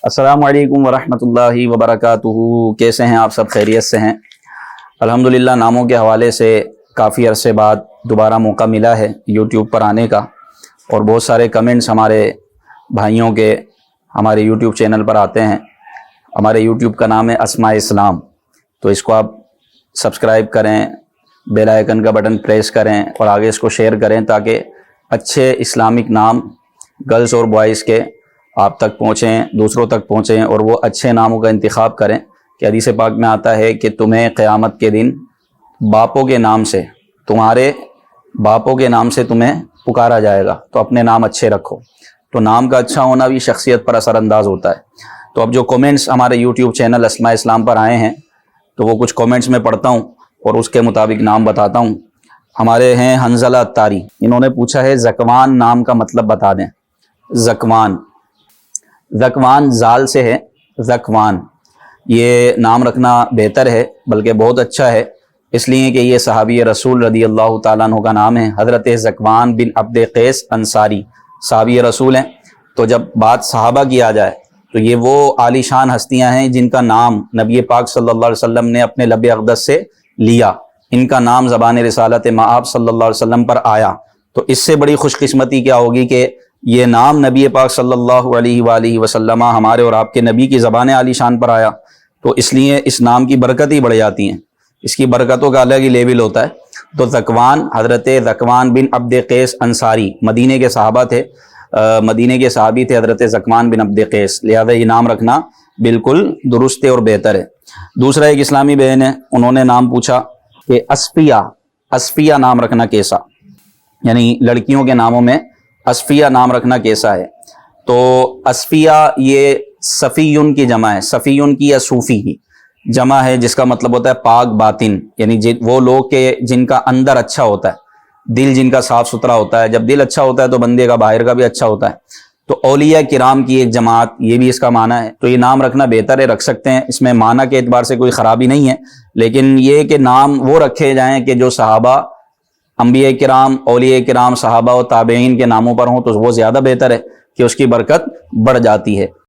السلام علیکم ورحمۃ اللہ وبرکاتہ۔ کیسے ہیں آپ سب؟ خیریت سے ہیں؟ الحمدللہ ناموں کے حوالے سے کافی عرصے بعد دوبارہ موقع ملا ہے یوٹیوب پر آنے کا، اور بہت سارے کمنٹس ہمارے بھائیوں کے ہمارے یوٹیوب چینل پر آتے ہیں۔ ہمارے یوٹیوب کا نام ہے اسماء اسلام، تو اس کو آپ سبسکرائب کریں، بیل آئیکن کا بٹن پریس کریں اور آگے اس کو شیئر کریں تاکہ اچھے اسلامک نام گرلز اور بوائز کے آپ تک پہنچیں، دوسروں تک پہنچیں، اور وہ اچھے ناموں کا انتخاب کریں کہ حدیث پاک میں آتا ہے کہ تمہیں قیامت کے دن باپوں کے نام سے، تمہارے باپوں کے نام سے تمہیں پکارا جائے گا، تو اپنے نام اچھے رکھو۔ تو نام کا اچھا ہونا بھی شخصیت پر اثر انداز ہوتا ہے۔ تو اب جو کومنٹس ہمارے یوٹیوب چینل اسماء اسلام پر آئے ہیں، تو وہ کچھ کومنٹس میں پڑھتا ہوں اور اس کے مطابق نام بتاتا ہوں۔ ہمارے ہیں حنزلہ اتاری، انہوں نے پوچھا ہے زکوان نام کا مطلب بتا دیں۔ زکوان زال سے ہے، زکوان یہ نام رکھنا بہتر ہے، بلکہ بہت اچھا ہے، اس لیے کہ یہ صحابی رسول رضی اللہ تعالیٰ عنہ کا نام ہے، حضرت زکوان بن عبد قیس انصاری صحابی رسول ہیں۔ تو جب بات صحابہ کی آ جائے تو یہ وہ عالی شان ہستیاں ہیں جن کا نام نبی پاک صلی اللہ علیہ وسلم نے اپنے لب اقدس سے لیا، ان کا نام زبان رسالت مآب صلی اللہ علیہ وسلم پر آیا۔ تو اس سے بڑی خوش قسمتی کیا ہوگی کہ یہ نام نبی پاک صلی اللہ علیہ وآلہ وسلم ہمارے اور آپ کے نبی کی زبان عالی شان پر آیا، تو اس لیے اس نام کی برکت ہی بڑھ جاتی ہیں، اس کی برکتوں کا الگ ہی لیول ہوتا ہے۔ تو زکوان، حضرت زکوان بن عبد قیس انصاری مدینے کے صحابہ تھے، مدینے کے صحابی تھے حضرت زکوان بن عبد قیس، لہذا یہ نام رکھنا بالکل درست اور بہتر ہے۔ دوسرا ایک اسلامی بہن ہے، انہوں نے نام پوچھا کہ اصفیہ نام رکھنا کیسا، یعنی لڑکیوں کے ناموں میں اصفیہ نام رکھنا کیسا ہے؟ تو اصفیہ یہ صفیون کی جمع ہے، صفیون کی یا صوفی کی جمع ہے، جس کا مطلب ہوتا ہے پاک باطن، یعنی وہ لوگ کہ جن کا اندر اچھا ہوتا ہے، دل جن کا صاف ستھرا ہوتا ہے۔ جب دل اچھا ہوتا ہے تو بندے کا باہر کا بھی اچھا ہوتا ہے۔ تو اولیاء کرام کی ایک جماعت، یہ بھی اس کا معنی ہے۔ تو یہ نام رکھنا بہتر ہے، رکھ سکتے ہیں، اس میں معنی کے اعتبار سے کوئی خرابی نہیں ہے، لیکن یہ کہ نام وہ رکھے جائیں کہ جو صحابہ، انبیاء کرام، اولیاء کرام، صحابہ و تابعین کے ناموں پر ہوں، تو وہ زیادہ بہتر ہے کہ اس کی برکت بڑھ جاتی ہے۔